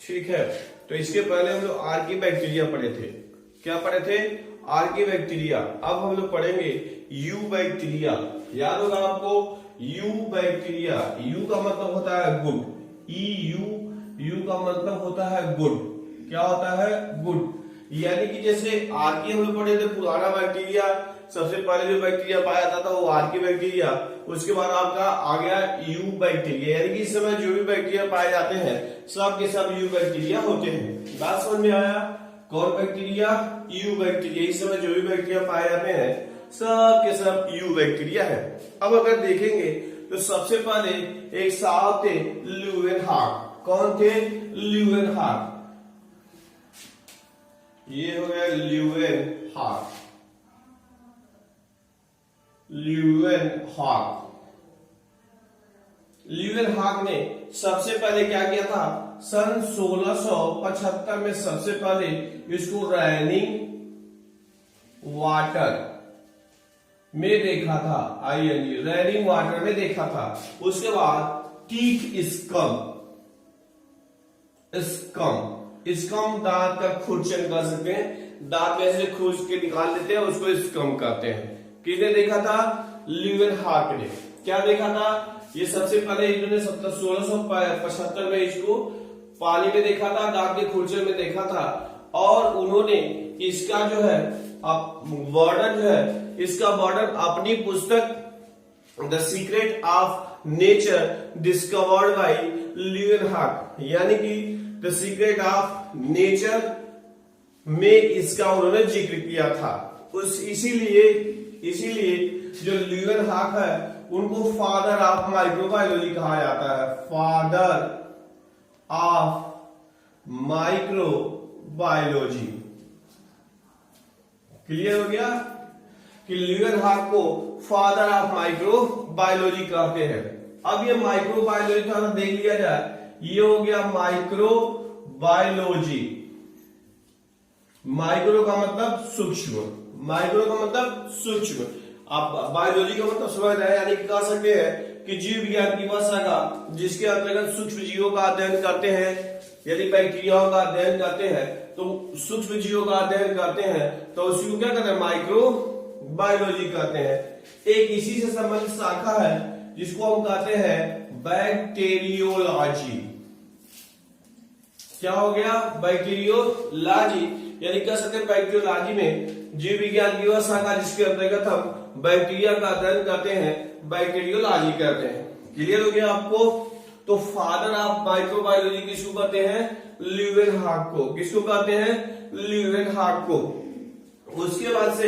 ठीक है, तो इसके पहले हम लोग आर्की बैक्टीरिया पढ़े थे। क्या पढ़े थे? Archie bacteria. अब हम लोग पढ़ेंगे यू बैक्टीरिया। याद होगा आपको यू बैक्टीरिया। यू का मतलब होता है गुड, यू का मतलब होता है गुड। क्या होता है? गुड। यानी कि जैसे आर्की हम लोग पढ़े थे पुराना बैक्टीरिया, सबसे पहले जो बैक्टीरिया पाया जाता था वो आर्की बैक्टीरिया, उसके बाद आपका आ गया यू बैक्टीरिया। यानी कि इस समय जो भी बैक्टीरिया पाए जाते हैं सब के सब यू बैक्टीरिया होते हैं। बात समझ में आया? कौन बैक्टीरिया? You bacteria. इस समय जो भी बैक्टीरिया पाए जाते हैं सब के सब यू बैक्टीरिया है। अब अगर देखेंगे तो सबसे पहले एक साहब थे ल्यूवेनहॉक। कौन थे? ल्यूवेनहॉक। ये हो गया ल्यूवेनहॉक। ल्यूवेनहॉक ने सबसे पहले क्या किया था? सन 1675 में सबसे पहले इसको रनिंग वाटर में देखा था। आईएनजी रनिंग वाटर में देखा था। उसके बाद टीथ स्कम दांत का खुरचन कर सकते हैं, दांत में से खुर्च के निकाल लेते हैं, उसको स्कम कहते हैं। किसने देखा था? ल्यूवेनहॉक ने। क्या देखा था? ये सबसे पहले इन्होंने 1675 में इसको पानी में देखा था, दांत के खुरचन में देखा था, और उन्होंने इसका जो है वर्णन जो है, इसका वर्णन अपनी पुस्तक the secret of nature discovered by Leeuwenhoek, यानी कि द सीक्रेट ऑफ नेचर में इसका उन्होंने जिक्र किया था। इसीलिए जो ल्यूवेनहॉक है उनको फादर ऑफ माइक्रोबायोलॉजी कहा जाता है। Father of microbiology. क्लियर हो गया कि ल्यूवेनहॉक को फादर ऑफ माइक्रोबायोलॉजी कहते हैं। अब ये माइक्रोबायोलॉजी थोड़ा देख लिया जाए। ये हो गया माइक्रोबायोलॉजी। माइक्रो का मतलब सूक्ष्म, माइक्रो का मतलब सूक्ष्म। आप बायोलॉजी का मतलब समझ रहे हैं, यानी कि कह सकते हैं कि जीव विज्ञान की वह शाखा जिसके अंतर्गत सूक्ष्म जीवों का अध्ययन करते हैं। यदि बैक्टीरियाओं का अध्ययन करते हैं तो सूक्ष्म जीवों का अध्ययन करते हैं तो उसको क्या कहते हैं? माइक्रो बायोलॉजी कहते हैं। एक इसी से संबंधित शाखा है जिसको हम कहते हैं बैक्टीरियोलॉजी। क्या हो गया? बैक्टीरियोलॉजी। यानी कह सकते हैं बैक्टीरियोलॉजी में जीव विज्ञान की वह शाखा जिसके अंतर्गत हम बैक्टीरिया का अध्ययन करते हैं बैक्टीरियोलॉजी कहते हैं। क्लियर हो गया आपको? तो फादर ऑफ माइक्रोबायोलॉजी किसको कहते हैं? ल्यूवेनहॉक को। किसको कहते हैं? ल्यूवेनहॉक को। उसके बाद से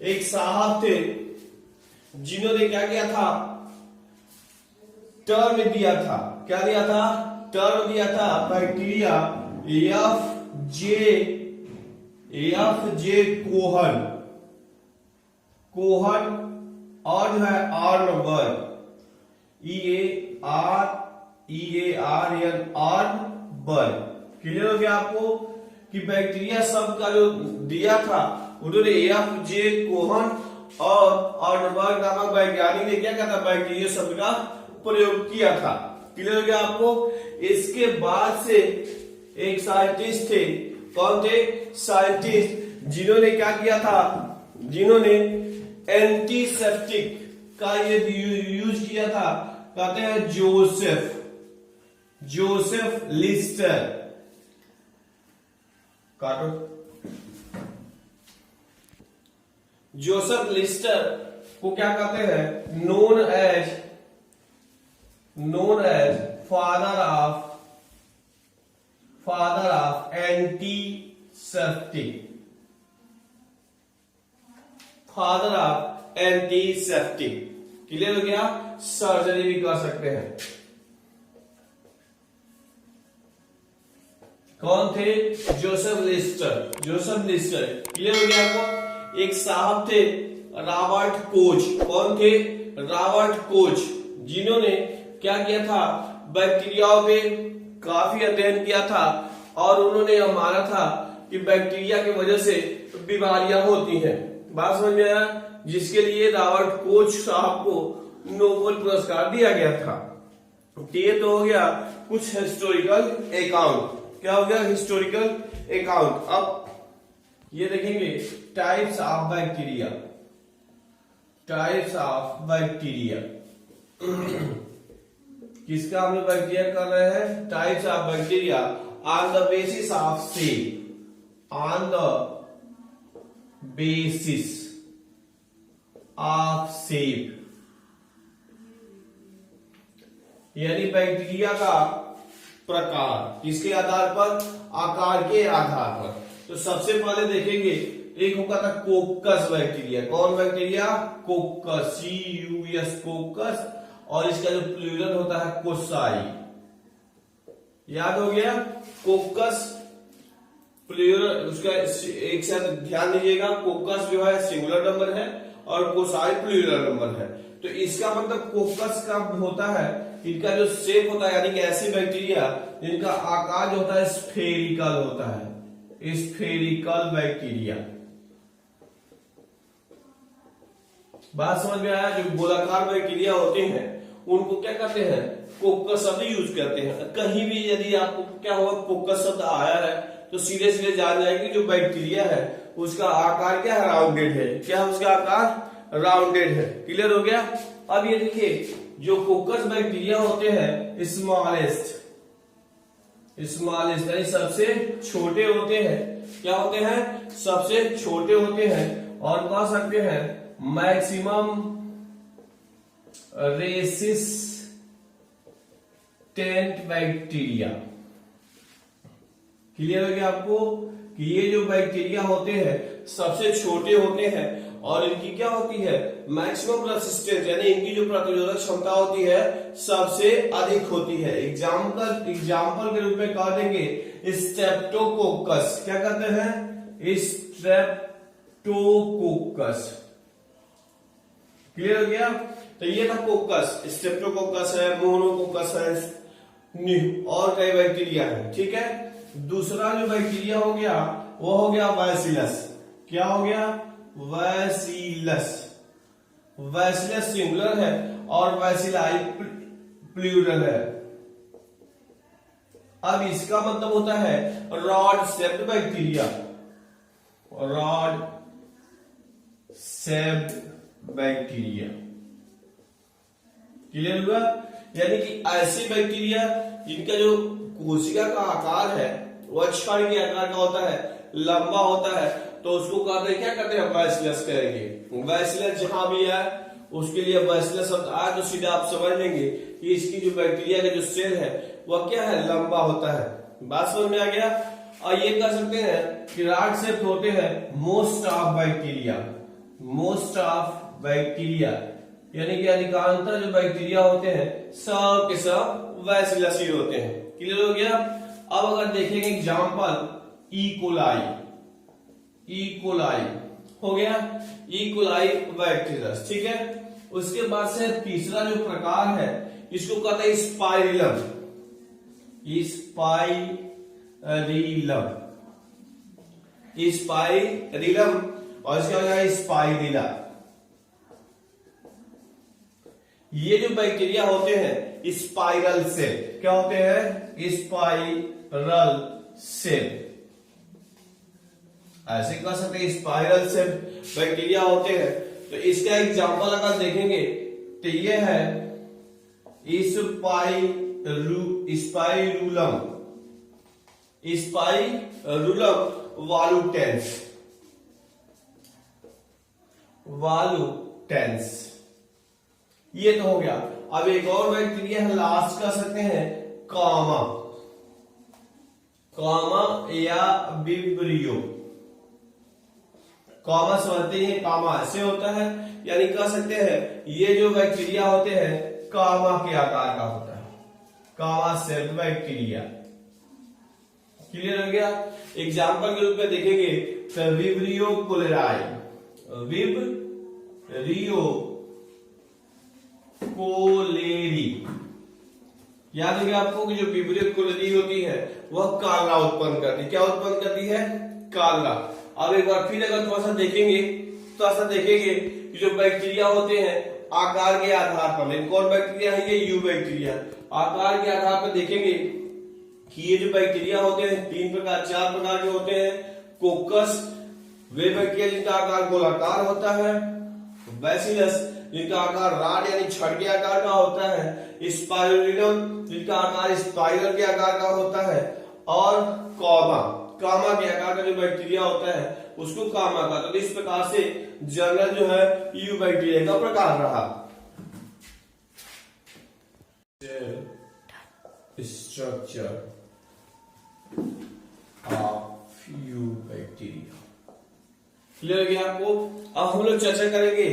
एक साहब थे जिन्होंने क्या किया था? टर्म दिया था। क्या दिया था? टर्म दिया था बैक्टीरिया एफ जे कोहन और जो है आर्नबर्ग आर्नबर्ग। क्लियर हो गया आपको कि बैक्टीरिया शब्द का जो दिया था उन्होंने एफ जे कोहन और आर्नबर्ग नामक वैज्ञानिक ने क्या कहा था? बैक्टीरिया शब्द का प्रयोग किया था। क्लियर हो गया आपको? इसके बाद से एक साइंटिस्ट थे। कौन थे? साइंटिस्ट जिन्होंने क्या किया था? जिन्होंने एंटीसेप्टिक का ये यूज किया था। कहते हैं जोसेफ लिस्टर। काटो। जोसेफ लिस्टर को क्या कहते हैं? Known as father of antiseptic. Father of antiseptic. Clear हो गया? सर्जरी भी कर सकते हैं। कौन थे? Joseph Lister. क्लियर हो गया आपको? एक साहब थे रॉबर्ट कोच। कौन थे? रॉबर्ट कोच, जिन्होंने क्या किया था? बैक्टीरियाओं पे काफी अध्ययन किया था और उन्होंने यह माना था कि बैक्टीरिया की वजह से बीमारियां होती हैं। बात समझ में आया? जिसके लिए रॉबर्ट कोच साहब को नोबेल पुरस्कार दिया गया था। ये तो हो गया कुछ हिस्टोरिकल अकाउंट। क्या हो गया, हिस्टोरिकल अकाउंट। अब ये देखेंगे types of bacteria, types of bacteria. किसका हम लोग बैक्टीरिया कर रहे हैं, types of bacteria on the basis of shape, on the basis of shape, यानी बैक्टीरिया का प्रकार, किसके आधार पर, आकार के आधार पर। तो सबसे पहले देखेंगे एक होगा था कोकस बैक्टीरिया। कौन बैक्टीरिया, कोकस, CUS कोकस, और इसका जो प्लूरल होता है कोसाई। याद हो गया, कोकस प्लूरल, उसका एक साथ ध्यान दीजिएगा, कोकस जो है सिंगुलर नंबर है और कोसाई प्लूरल नंबर है। तो इसका मतलब कोकस का होता है, इनका जो शेप होता है, यानी कि ऐसी बैक्टीरिया जिनका आकार जो होता है स्फेरिकल होता है, स्फेरिकल बैक्टीरिया। बात समझ में आया। जो गोलाकार बैक्टीरिया होते हैं उनको क्या कहते हैं, कोकस शब्द यूज करते हैं। कहीं भी यदि आपको क्या होगा, कोकस शब्द आया है तो सीधे सीधे जान जाएंगे जो बैक्टीरिया है उसका आकार क्या है, राउंडेड है। क्या है उसका आकार, राउंडेड है। क्लियर हो गया। अब ये देखिए जो कोकस बैक्टीरिया होते हैं स्मॉलेस्ट, स्मॉलेस्ट यानी सबसे छोटे होते हैं। क्या होते हैं, सबसे छोटे होते हैं। और कह सकते हैं मैक्सिमम रेसिस्टेंट बैक्टीरिया। क्लियर हो गया आपको कि ये जो बैक्टीरिया होते हैं सबसे छोटे होते हैं और इनकी क्या होती है, मैक्सिमम रेसिस्टेंस, यानी इनकी जो प्रतिरोधक क्षमता होती है सबसे अधिक होती है। एग्जाम्पल के रूप में कह देंगे स्ट्रेप्टोकोकस। क्या कहते हैं, स्ट्रेप्टोकोकस। क्लियर हो गया। तो ये था कोकस, स्ट्रेप्टोकोकस है, मोनोकोकस है और कई बैक्टीरिया है। ठीक है। दूसरा जो बैक्टीरिया हो गया वो हो गया बैसिलस। क्या हो गया, बैसिलस। बैसिलस सिंगुलर है और बैसिलाई प्लूरल है। अब इसका मतलब होता है rod shaped bacteria, rod shaped bacteria. Clear हुआ। यानी कि ऐसी बैक्टीरिया जिनका जो कोशिका का आकार है वो अक्षर के आकार का होता है, लंबा होता है, तो उसको कहते हैं, क्या कहते हैं, बैसिलस कहेंगे। बैसिलस जहां भी है उसके लिए बैसिलस शब्द आए तो सीधा आप समझ लेंगे कि इसकी जो बैक्टीरिया का जो सेल है वह क्या है, लंबा होता है। बात समझ में आ गया। और ये कह सकते हैं कि रॉड शेप होते हैं most of bacteria, most of bacteria, यानी कि अधिकांशतः जो बैक्टीरिया होते हैं सब के सब बैसिलस ही होते हैं। क्लियर हो गया। अब अगर देखेंगे एग्जांपल इकोलाई, इकोलाई हो गया, इकोलाई बैक्टीरिया। ठीक है। उसके बाद से तीसरा जो प्रकार है इसको कहते हैं स्पाइरिलम, स्पाइरिलम, स्पाइरिलम, और इसका क्या है, स्पाइरिला। ये जो बैक्टीरिया होते हैं स्पाइरल सेल। क्या होते हैं, स्पाइरल सेल। ऐसे कह सकते हैं स्पाइरल सेल बैक्टीरिया होते हैं। तो इसका एग्जांपल अगर देखेंगे तो ये है स्पाइरुलम, स्पाइरुलम वॉलुटेंस, वॉलुटेंस। ये तो हो गया। अब एक और बैक्टीरिया है लास्ट कह सकते हैं कामा, कामा या विब्रियो। कामा समझते हैं, कामा ऐसे होता है, यानी कह सकते हैं ये जो बैक्टीरिया होते हैं कामा के आकार का होता है, कामा शेप्ड बैक्टीरिया। क्लियर हो गया। एग्जाम्पल के रूप में देखेंगे तो विब्रियो कोलेराई, विब्रियो कोलेरी। याद हो गया आपको कि जो विब्रियो कोलेरी होती है वह काला उत्पन्न करती है। क्या उत्पन्न करती है, काला। अब एक बार फिर अगर थोड़ा सा देखेंगे कि जो बैक्टीरिया होते हैं आकार के आधार पर, कौन बैक्टीरिया है, ये यू बैक्टीरिया। आकार के आधार पर देखेंगे कि ये जो बैक्टीरिया होते हैं 4 प्रकार के होते हैं। कोकस वे बैक्टीरिया जिनका आकार गोलाकार होता है, बैसिलस जिनका आकार राड यानी छड़ के आकार का होता है, स्पाइरुलिनम जिनका आकार स्पाइरल के आकार का होता है, और कामा के आकार का जो बैक्टीरिया होता है उसको कामा का। तो इस प्रकार से जनरल जो है यू बैक्टीरिया का प्रकार रहा। Structure of you bacteria clear हो गया आपको। अब हम लोग चर्चा करेंगे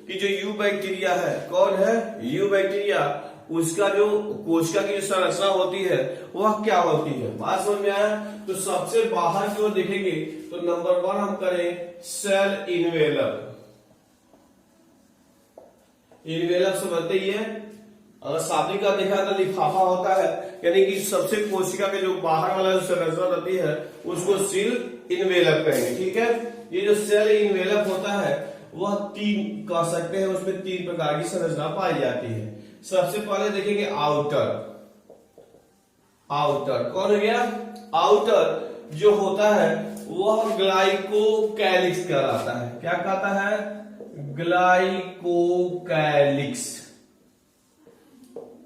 कि जो यू बैक्टीरिया है, कौन है यू बैक्टीरिया, उसका जो कोशिका की जो संरचना होती है वह क्या होती है। बात समझ में आया? तो सबसे बाहर की ओर देखेंगे तो नंबर 1 हम करें सेल इनवेलप। इनवेलप समझते ही है, अगर शाब्दिक का देखा तो लिफाफा होता है, यानी कि सबसे कोशिका के जो बाहर वाला जो संरचना रहती है उसको सेल इनवेलप कहेंगे। ठीक है, ये जो सेल इनवेलप होता है वह 3 कह सकते हैं, उसमें 3 प्रकार की संरचना पाई जाती है। सबसे पहले देखेंगे आउटर कौन हो गया? आउटर जो होता है वह ग्लाइकोकैलिक्स कहलाता है। क्या कहता है? ग्लाइकोकैलिक्स।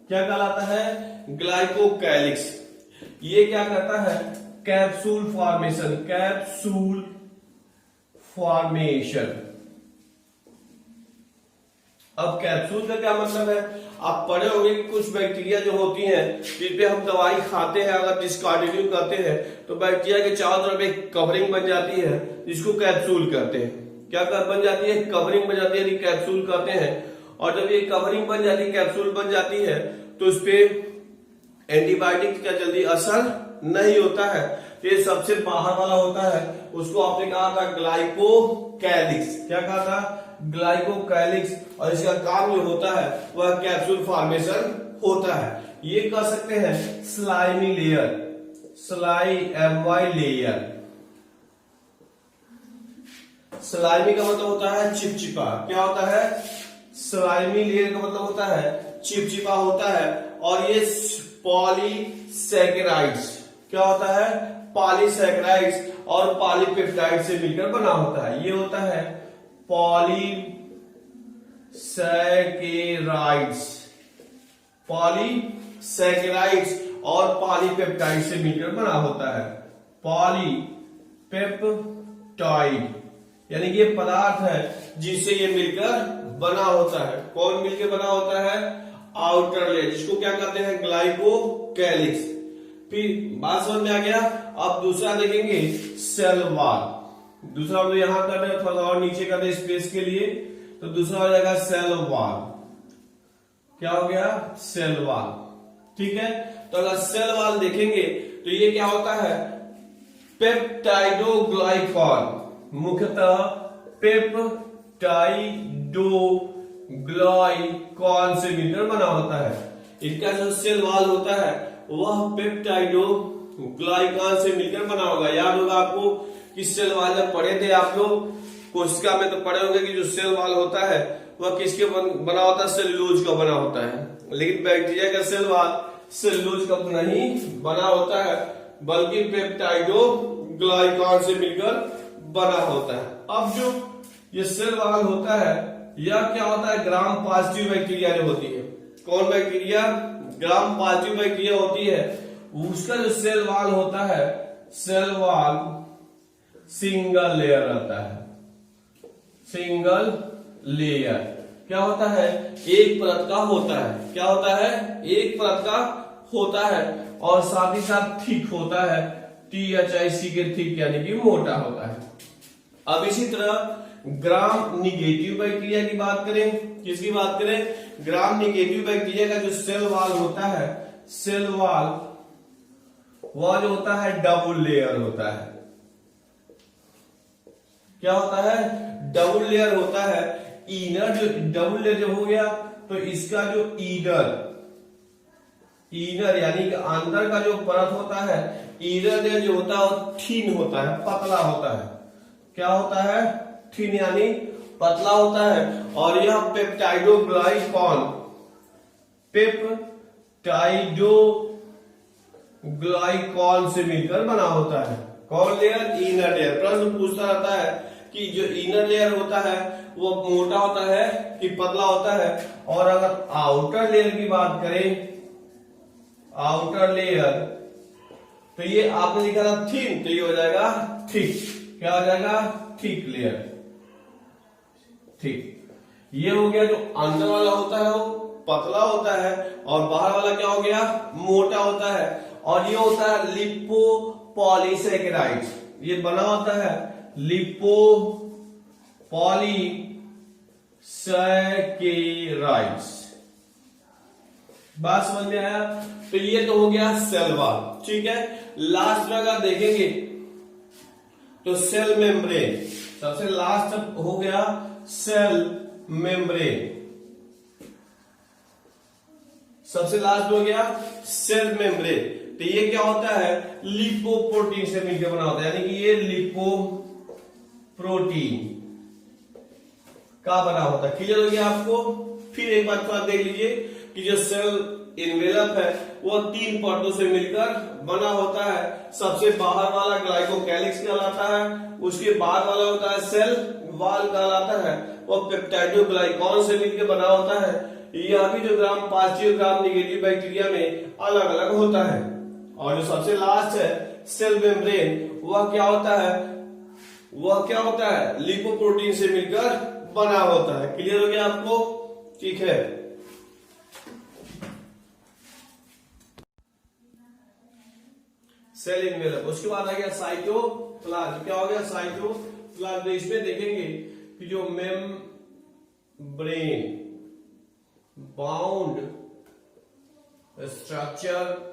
क्या कहलाता है? ग्लाइकोकैलिक्स। ये क्या करता है? Capsule formation. अब कैप्सूल का क्या मतलब है? आप पढ़े होंगे कि कुछ बैक्टीरिया जो होती हैं जिन पे हम दवाई खाते हैं, अगर डिस्कंटिन्यू करते हैं तो बैक्टीरिया के चारों तरफ एक कवरिंग बन जाती है जिसको कैप्सूल कहते हैं। क्या बन जाती है? कवरिंग बन जाती है, कैप्सूल कहते हैं। और जब ये कवरिंग बन जाती है, कैप्सूल बन जाती है, तो उस पे एंटीबायोटिक का जल्दी असर नहीं होता है। तो ये सबसे बाहर वाला होता है, उसको आपने कहा था ग्लाइकोकैलिक्स। क्या कहा था? ग्लाइकोकैलिक्स। और इसका काम जो होता है वह कैप्सूल फॉर्मेशन होता है। ये कह सकते हैं स्लाइमी लेयर, लेयर। स्लाइमी का मतलब होता है चिपचिपा। क्या होता है? स्लाइमी लेयर का मतलब होता है चिपचिपा होता है। और ये पॉलीसैकेराइड्स, क्या होता है? पॉलीसैकेराइड्स और पॉलीपेप्टाइड से मिलकर बना होता है। ये होता है पॉलीसैकेराइड्स और पॉलीपेप्टाइड से मिलकर बना होता है। पॉलीपेप्टाइड यानी कि ये पदार्थ है जिससे ये मिलकर बना होता है। कौन मिलकर बना होता है? आउटर लेयर, जिसको क्या कहते हैं? ग्लाइकोकैलिक्स। फिर बात समझ में आ गया। अब दूसरा देखेंगे सेल वॉल। दूसरा हम यहां कर रहे हैं, थोड़ा और नीचे कर रहे स्पेस के लिए, तो दूसरा हो जाएगा सेल वॉल। क्या हो गया? Cell wall. ठीक है, तो अगर सेल वॉल देखेंगे तो ये क्या होता है? पेप्टाइडोग्लाइकॉन, मुख्यतः पेप्टाइडोग्लाइकॉन से मिलकर बना होता है। इनका जो सेल वॉल होता है वह पेप्टाइडोग्लाइकॉन से मिलकर बना होगा। याद होगा आपको कि सेल वॉल जब पढ़े थे आप लोग कोशिका में, तो पढ़े होंगे कि जो सेल वॉल होता है वह किसके बना होता है? सेलुलोज का बना होता है। लेकिन बैक्टीरिया का सेल वॉल सेलुलोज का नहीं बना होता है, बल्कि पेप्टाइडोग्लाइकॉन से मिलकर बना होता है। अब जो ये सेल वॉल होता है यह क्या होता है? ग्राम पॉजिटिव बैक्टीरिया जो होती है। कौन बैक्टीरिया? ग्राम पॉजिटिव बैक्टीरिया होती है। उसका जो सेल वॉल होता है, सेल वॉल सिंगल लेयर रहता है। सिंगल लेयर क्या होता है? एक परत का होता है। क्या होता है? एक परत का होता है। और साथ ही साथ थिक होता है, THIC के थिक यानी कि मोटा होता है। अब इसी तरह ग्राम निगेटिव बैक्टीरिया की बात करें। किसकी बात करें? ग्राम निगेटिव बैक्टीरिया का जो सेल वॉल होता है, सेल वॉल वह जो होता है डबल लेयर होता है। क्या होता है? डबल लेयर होता है। इनर जो डबल लेयर जब हो गया तो इसका जो इनर यानी कि अंदर का जो परत होता है, इनर लेयर जो होता है वो थिन होता है, पतला होता है। क्या होता है? थिन यानी पतला होता है। और यह पेप्टाइडोग्लाइकॉन ग्लाइकॉल से मिलकर बना होता है। कौन लेयर? Inner layer. प्रश्न पूछता रहता है कि जो इनर लेयर होता है वो मोटा होता है कि पतला होता है, और अगर आउटर लेयर की बात करें, आउटर लेयर, तो ये आपने लिखा था थिन, तो ये हो जाएगा थिक। क्या हो जाएगा? थिक लेयर, ठीक। ये हो गया जो अंदर वाला होता है वो पतला होता है, और बाहर वाला क्या हो गया? मोटा होता है। और ये होता है लिपोपॉलीसेकेराइड्स। ये बना होता है लिपोपॉलीसेकेराइड्स। बात समझ में आया? तो ये तो हो गया सेल वॉल, ठीक है। लास्ट में अगर देखेंगे तो सेल मेम्ब्रेन, सबसे लास्ट हो गया सेल मेम्ब्रेन। सबसे लास्ट हो गया सेल मेम्ब्रेन। तो ये क्या होता है? लिपोप्रोटीन से मिलकर बना होता है, यानी कि ये लिपोप्रोटीन का बना होता है। क्लियर हो गया आपको? फिर एक बात को आप देख लीजिए कि जो सेल इन्वेलप है वो 3 परतों से मिलकर बना होता है। सबसे बाहर वाला ग्लाइकोकैलिक्स कहलाता है, उसके बाद वाला होता है सेल वॉल कहलाता है, वो पेप्टाइडोग्लाइकॉन से मिलकर बना होता है। यह भी जो gram positive gram negative bacteria में अलग अलग होता है। और जो सबसे लास्ट है सेल मेम्ब्रेन, वह क्या होता है? वह क्या होता है? लिपोप्रोटीन से मिलकर बना होता है। क्लियर हो गया आपको? ठीक है। सेल इन्वेलप, उसके बाद आ गया साइटोप्लाज्म। क्या हो गया? साइटोप्लाज्म। इसमें देखेंगे कि जो membrane bound structure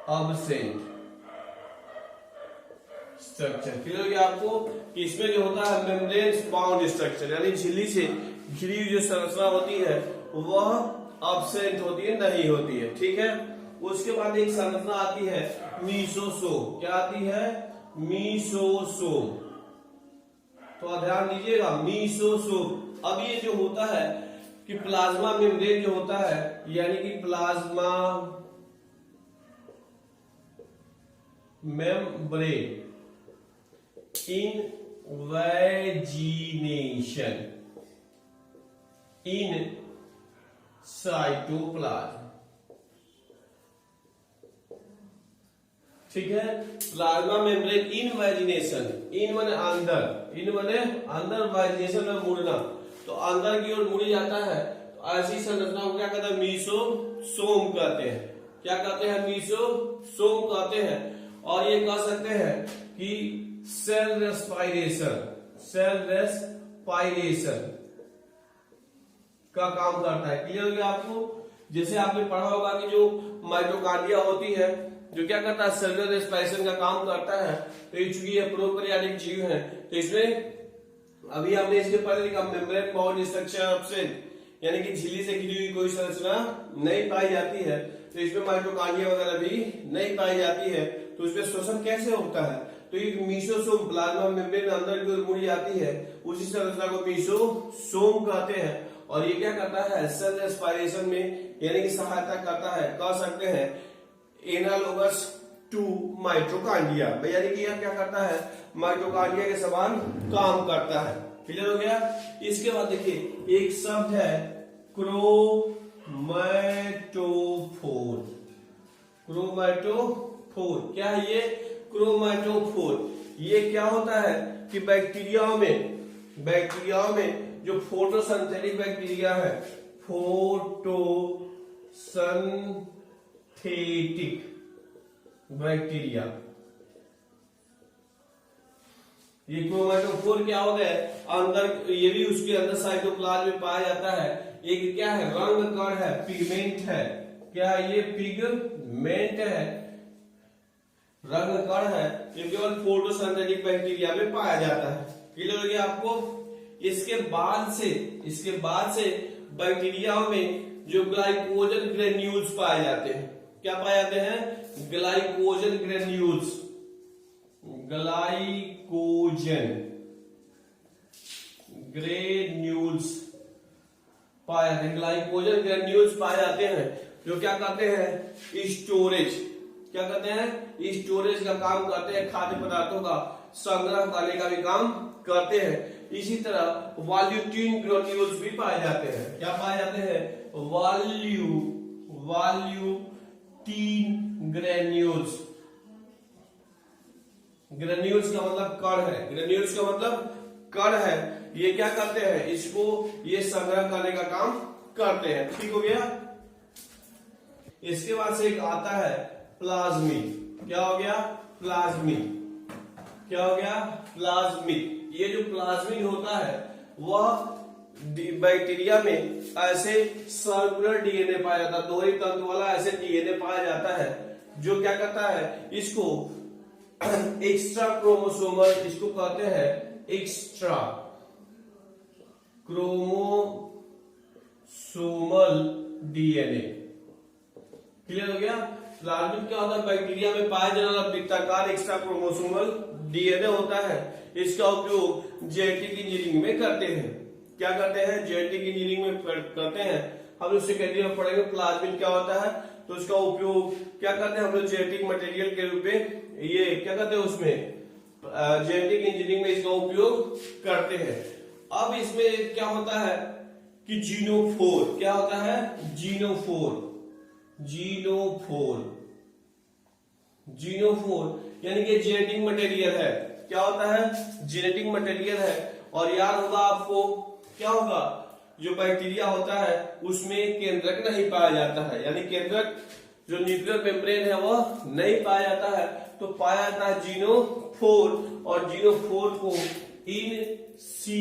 absent structure. Clear हो गया आपको? कि इसमें जो होता है मेम्ब्रेन बाउंड स्ट्रक्चर, यानी झिल्ली से घिरी हुई जो संरचना होती है वह अब्सेंट होती है, नहीं होती है, ठीक है। उसके बाद एक संरचना आती है मीसोसोम। क्या आती है? मीसोसोम। तो ध्यान दीजिएगा, मीसोसोम। अब ये जो होता है कि प्लाज्मा मेम्ब्रेन जो होता है, यानी कि plasma membrane invagination in cytoplasm, ठीक है। प्लाज्मा मेम्ब्रेन इनवेजिनेशन, इन माने अंदर, इन माने अंदर, वेजिनेशन में मुड़ना, तो अंदर की ओर मुड़ी जाता है। तो ऐसी संरचना को क्या कहते हैं? मीसोसोम कहते हैं। क्या कहते हैं? मीसोसोम कहते हैं। और ये कह सकते हैं कि सेल रेस्पायरेशन का काम करता है। क्लियर हो गया आपको? जैसे आपने पढ़ा होगा कि जो माइटोकॉन्ड्रिया होती है जो क्या करता है? सेलुलर रेस्पायरेशन का काम करता है। तो ये चूंकि ये प्रोकैरियोटिक जीव है, तो इसमें अभी हमने इसके पहले लिखा मेम्ब्रेन बाउंड स्ट्रक्चर अब्सेंट, यानी कि झिल्ली से घिरी हुई कोई संरचना नहीं पाई जाती है। तो इसमें माइटोकॉन्ड्रिया वगैरह भी नहीं पाई जाती है। तो इसमें श्वसन कैसे होता है? तो ये मीसोसोम, प्लाज्मा मेम्ब्रेन अंदर की ओर मुड़ी जाती है, उसी संरचना को मीसोसोम कहते हैं। और ये क्या करता है? सेल रेस्पायरेशन में यानी कि सहायता करता है, कह सकते हैं एनालोगस टू माइटोकॉन्ड्रिया, यानी कि यह क्या करता है? माइटोकॉन्ड्रिया के समान काम करता है। क्लियर हो गया? इसके बाद देखिए एक शब्द है क्रोमैटोफोर। क्रोमैटोफोर क्या है ये? क्रोमैटोफोर ये क्या होता है कि बैक्टीरियाओं में जो फोटोसिंथेटिक बैक्टीरिया है, फोटोसिंथेटिक बैक्टीरिया, ये क्रोमैटोफोर क्या हो गए अंदर, ये भी उसके अंदर साइटोप्लाज्म में पाया जाता है। एक क्या है? रंग कण है, पिगमेंट है। क्या है ये? पिगमेंट है, रंग कण है। ये केवल फोटोसिंथेटिक बैक्टीरिया में पाया जाता है। क्लियर हो गया आपको? इसके बाद से बैक्टीरिया में जो ग्लाइकोजन ग्रेन्यूल्स पाए जाते हैं। क्या पाए जाते हैं? ग्लाइकोजन ग्रेन्यूल्स, ग्रेन्यूल्स पाए जाते हैं, ग्लाइकोजन ग्रेन्यूल्स पाए जाते हैं। जो क्या करते हैं स्टोरेज, क्या करते हैं स्टोरेज का काम करते हैं, खाद्य पदार्थों का संग्रह करने का भी काम करते हैं। इसी तरह वॉल्यूटिन ग्रेन्यूल्स भी पाए जाते हैं। क्या पाए जाते हैं? वॉल्यूटिन ग्रेन्यूल्स। ग्रेन्यूल्स का मतलब कण है, ग्रेन्यूल्स का मतलब कण है। ये क्या करते हैं? इसको ये संग्रह करने का काम करते हैं। ठीक हो गया। इसके बाद से एक आता है प्लाज्मिड। क्या हो गया? प्लाज्मिड। क्या हो गया? प्लाज्मिड। ये जो प्लाज्मिड होता है वह बैक्टीरिया में ऐसे सर्कुलर डीएनए पाया जाता है, दोहरी तंतु वाला ऐसे डीएनए पाया जाता है जो क्या करता है? इसको एक्स्ट्रा क्रोमोसोमल, इसको कहते हैं एक्स्ट्रा क्रोमोसोमल डीएनए। क्लियर हो गया? प्लाज्मिड क्या होता है? बैक्टीरिया में पाया जाने वाला वृत्ताकार एक्स्ट्रा क्रोमोसोमल डीएनए होता है। इसका उपयोग जेनेटिक इंजीनियरिंग में करते हैं। क्या करते हैं? जेनेटिक इंजीनियरिंग में करते हैं। हम लोग सेकेंडरी में पढ़ेंगे प्लाज्मिड क्या होता है, तो इसका उपयोग क्या करते हैं हम लोग जेनेटिक मटेरियल के रूप में, ये क्या करते हैं उसमें जेनेटिक इंजीनियरिंग में इसका उपयोग करते हैं। अब इसमें क्या होता है कि जीनोफोर, क्या होता है? जीनोफोर। जीनोफोर यानी कि जेनेटिक मटेरियल है। क्या होता है? जेनेटिक मटेरियल है। और याद होगा आपको, क्या होगा? जो बैक्टीरिया होता है उसमें केंद्रक नहीं पाया जाता है, यानी केंद्रक जो न्यूक्लियर मेम्ब्रेन है वह नहीं पाया जाता है, तो पाया जाता है जीनोफोर। और जीनोफोर को इनसिपिएंट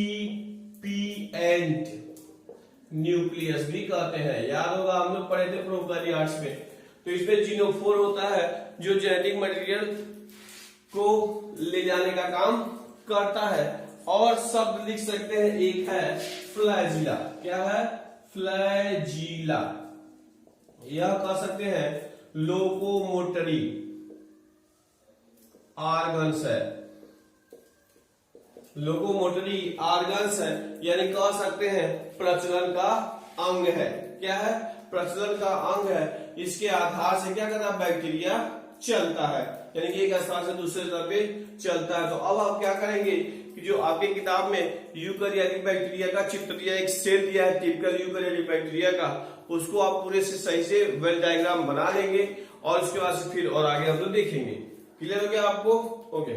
न्यूक्लियस भी कहते हैं। याद होगा हम लोग पढ़े थे प्रोकार्योट्स में। तो इसमें जीनोफोर होता है जो जेनेटिक मटेरियल को ले जाने का काम करता है। और शब्द लिख सकते हैं, एक है फ्लैजिला। क्या है? फ्लैजिला। यह कह सकते हैं लोकोमोटरी ऑर्गन्स है, लोकोमोटरी ऑर्गन्स है, यानी कह सकते हैं प्रचलन का अंग है। क्या है? प्रचलन का अंग है। इसके आधार से क्या करता है? बैक्टीरिया चलता है, यानी कि एक स्थान से दूसरे स्थान पे चलता है। तो अब आप क्या करेंगे कि जो आपके किताब में यूकेरियोटिक बैक्टीरिया का चित्र दिया, एक सेल दिया है टिपिकल यूकेरियोटिक बैक्टीरिया का, उसको आप पूरे से सही से वेल डायग्राम बना लेंगे और उसके बाद से फिर और आगे हम लोग देखेंगे। क्लियर हो गया आपको? ओके।